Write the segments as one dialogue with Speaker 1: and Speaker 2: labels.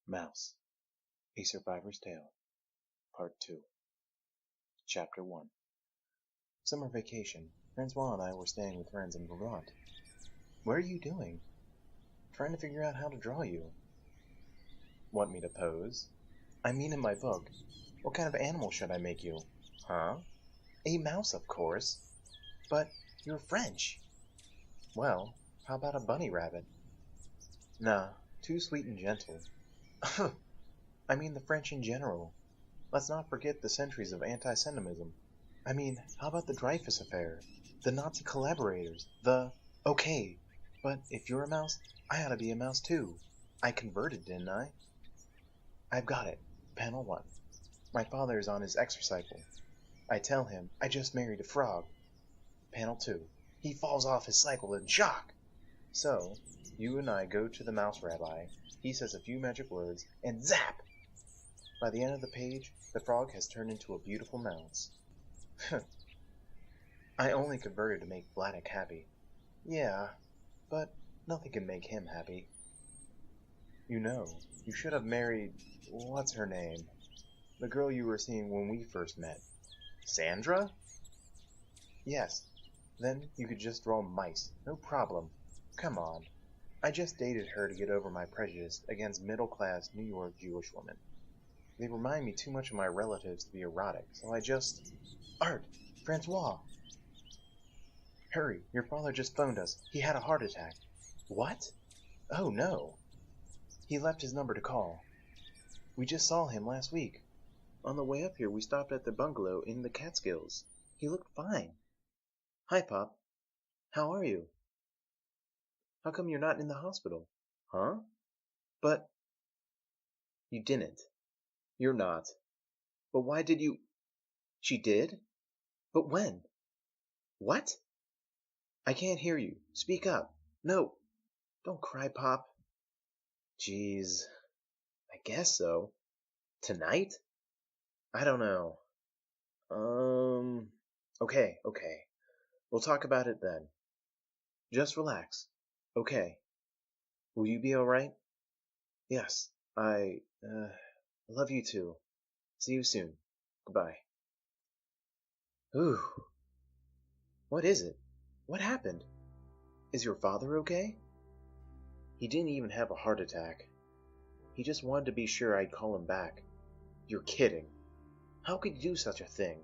Speaker 1: Mouse, A Survivor's Tale, Part 2, Chapter 1. Summer vacation. Francois and I were staying with friends in Vermont. What are you doing? Trying to figure out how to draw you. Want me to pose? I mean in my book. What kind of animal should I make you? Huh? A mouse, of course. But you're French. Well, how about a bunny rabbit? Nah, too sweet and gentle. I mean the French in general. Let's not forget the centuries of anti-Semitism. I mean, how about the Dreyfus affair? The Nazi collaborators? Okay, but if you're a mouse, I ought to be a mouse too. I converted, didn't I? I've got it. Panel 1. My father is on his exercycle. I tell him I just married a frog. Panel 2. He falls off his cycle in shock. So, you and I go to the mouse rabbi. He says a few magic words, and zap! By the end of the page, the frog has turned into a beautiful mouse. I only converted to make Vladek happy. Yeah, but nothing can make him happy. You know, you should have married... what's her name? The girl you were seeing when we first met. Sandra? Yes. Then you could just draw mice. No problem. Come on. I just dated her to get over my prejudice against middle-class New York Jewish women. They remind me too much of my relatives to be erotic, so I just... Art! Francois! Hurry, your father just phoned us. He had a heart attack. What? Oh no. He left his number to call. We just saw him last week. On the way up here, we stopped at the bungalow in the Catskills. He looked fine. Hi, Pop. How are you? How come you're not in the hospital? Huh? But... You didn't. You're not. But why did you... She did? But when? What? I can't hear you. Speak up. No. Don't cry, Pop. Jeez. I guess so. Tonight? I don't know. Okay. We'll talk about it then. Just relax. Okay. Will you be alright? Yes. I love you too. See you soon. Goodbye. Ooh. What is it? What happened? Is your father okay? He didn't even have a heart attack. He just wanted to be sure I'd call him back. You're kidding. How could you do such a thing?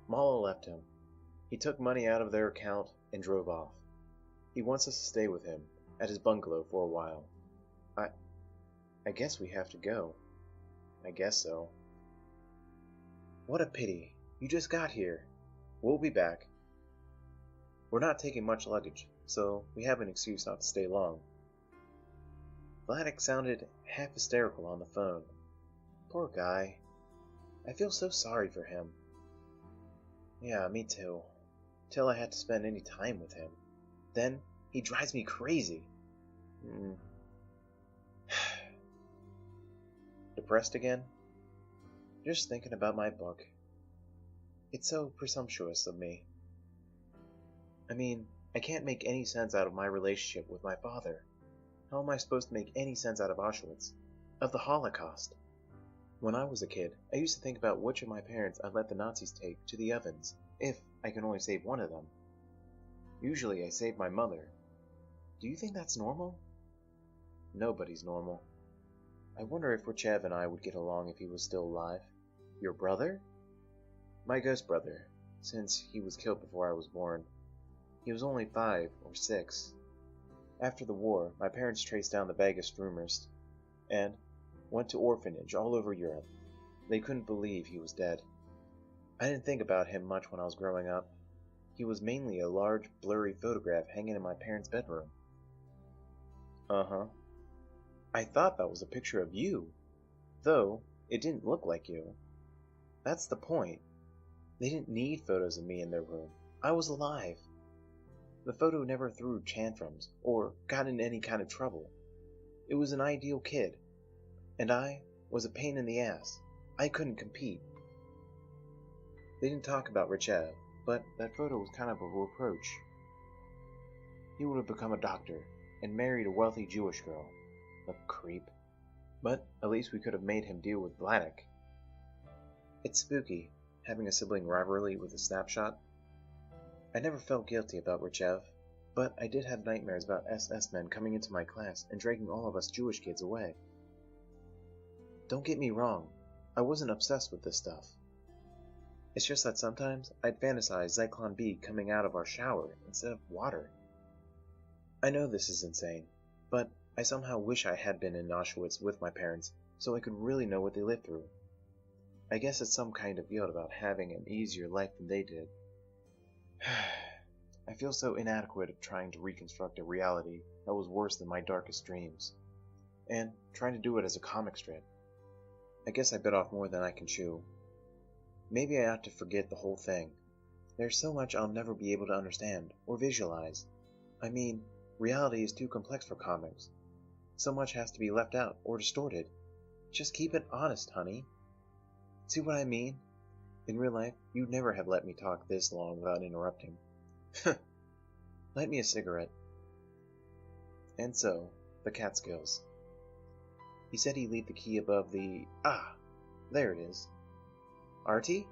Speaker 1: Mala left him. He took money out of their account and drove off. He wants us to stay with him at his bungalow for a while. I guess we have to go. I guess so. What a pity. You just got here. We'll be back. We're not taking much luggage, so we have an excuse not to stay long. Vladek sounded half hysterical on the phone. Poor guy. I feel so sorry for him. Yeah, me too. Till I had to spend any time with him. Then, he drives me crazy. Depressed again? Just thinking about my book. It's so presumptuous of me. I mean, I can't make any sense out of my relationship with my father. How am I supposed to make any sense out of Auschwitz? Of the Holocaust? When I was a kid, I used to think about which of my parents I'd let the Nazis take to the ovens, if I can only save one of them. Usually I save my mother. Do you think that's normal? Nobody's normal. I wonder if Richev and I would get along if he was still alive. Your brother? My ghost brother, since he was killed before I was born. He was only 5 or 6. After the war, my parents traced down the vaguest rumors, and went to orphanage all over Europe. They couldn't believe he was dead. I didn't think about him much when I was growing up. He was mainly a large, blurry photograph hanging in my parents' bedroom. Uh-huh. I thought that was a picture of you, though it didn't look like you. That's the point. They didn't need photos of me in their room. I was alive. The photo never threw tantrums or got in any kind of trouble. It was an ideal kid. And I was a pain in the ass. I couldn't compete. They didn't talk about Richev, but that photo was kind of a reproach. He would have become a doctor and married a wealthy Jewish girl. A creep. But at least we could have made him deal with Vladek. It's spooky, having a sibling rivalry with a snapshot. I never felt guilty about Richev, but I did have nightmares about SS men coming into my class and dragging all of us Jewish kids away. Don't get me wrong, I wasn't obsessed with this stuff. It's just that sometimes I'd fantasize Zyklon B coming out of our shower instead of water. I know this is insane, but I somehow wish I had been in Auschwitz with my parents so I could really know what they lived through. I guess it's some kind of guilt about having an easier life than they did. I feel so inadequate at trying to reconstruct a reality that was worse than my darkest dreams, and trying to do it as a comic strip. I guess I bit off more than I can chew. Maybe I ought to forget the whole thing. There's so much I'll never be able to understand or visualize. I mean, reality is too complex for comics. So much has to be left out or distorted. Just keep it honest, honey. See what I mean? In real life, you'd never have let me talk this long without interrupting. Light me a cigarette. And so, the Catskills. He said he'd leave the key above the... Ah! There it is. Artie?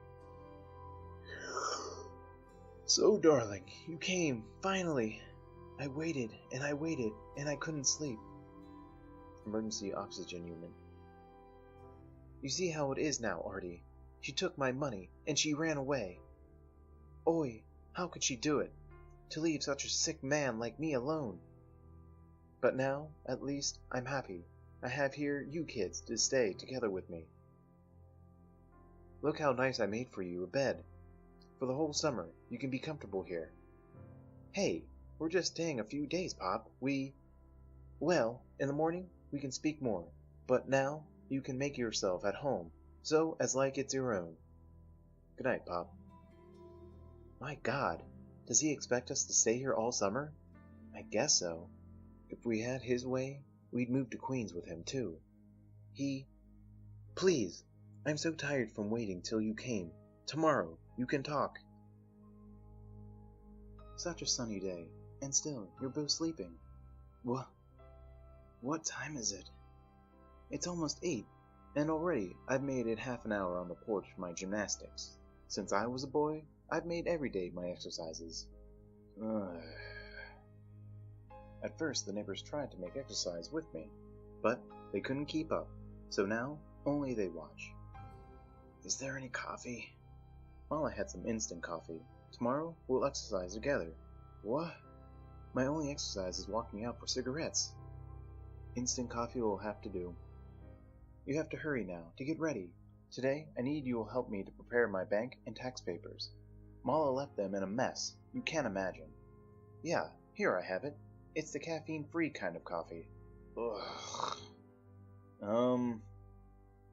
Speaker 1: So, darling, you came, finally. I waited, and I couldn't sleep. Emergency oxygen unit. You see how it is now, Artie. She took my money, and she ran away. Oi, how could she do it? To leave such a sick man like me alone. But now, at least, I'm happy. I have here you kids to stay together with me. Look how nice I made for you a bed. For the whole summer, you can be comfortable here. Hey, we're just staying a few days, Pop. Well, in the morning, we can speak more. But now, you can make yourself at home, so as like it's your own. Good night, Pop. My God, does he expect us to stay here all summer? I guess so. If we had his way, we'd move to Queens with him, too. Please, I'm so tired from waiting till you came. Tomorrow, you can talk. Such a sunny day, and still, you're both sleeping. What time is it? It's almost 8, and already I've made it half an hour on the porch for my gymnastics. Since I was a boy, I've made every day my exercises. At first, the neighbors tried to make exercise with me, but they couldn't keep up, so now only they watch. Is there any coffee? Well, I had some instant coffee. Tomorrow, we'll exercise together. What? My only exercise is walking out for cigarettes. Instant coffee will have to do. You have to hurry now, to get ready. Today, I need you will help me to prepare my bank and tax papers. Mala left them in a mess, you can't imagine. Yeah, here I have it. It's the caffeine-free kind of coffee. Ugh.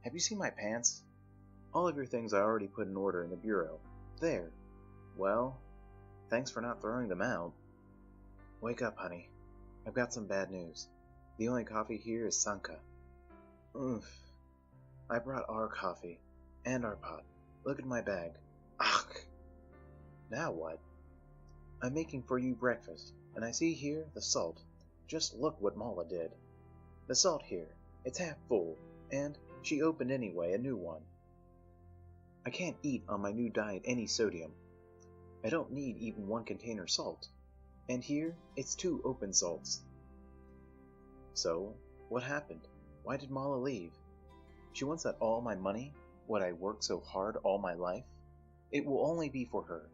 Speaker 1: Have you seen my pants? All of your things I already put in order in the bureau. There. Well, thanks for not throwing them out. Wake up, honey. I've got some bad news. The only coffee here is Sanka. Oof. I brought our coffee. And our pot. Look at my bag. Ach! Now what? I'm making for you breakfast, and I see here the salt. Just look what Mala did. The salt here, it's half full, and she opened anyway a new one. I can't eat on my new diet any sodium. I don't need even 1 container salt. And here, it's 2 open salts. So, what happened? Why did Mala leave? She wants that all my money, what I worked so hard all my life? It will only be for her.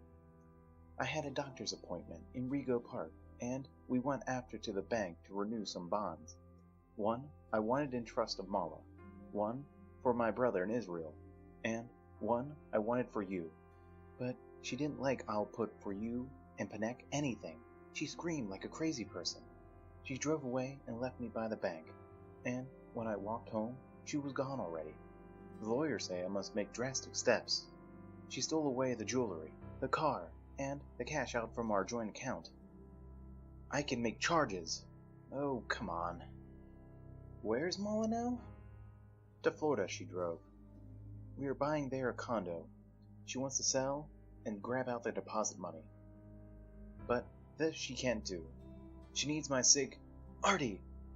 Speaker 1: I had a doctor's appointment in Rego Park, and we went after to the bank to renew some bonds. One I wanted in trust of Mala, one for my brother in Israel, and one I wanted for you. But she didn't like I'll put for you and Panek anything. She screamed like a crazy person. She drove away and left me by the bank, and when I walked home, she was gone already. The lawyers say I must make drastic steps. She stole away the jewelry, the car, and the cash out from our joint account. I can make charges. Oh, come on. Where's Mala now? To Florida she drove. We are buying there a condo. She wants to sell and grab out the deposit money. But this she can't do. She needs my Artie,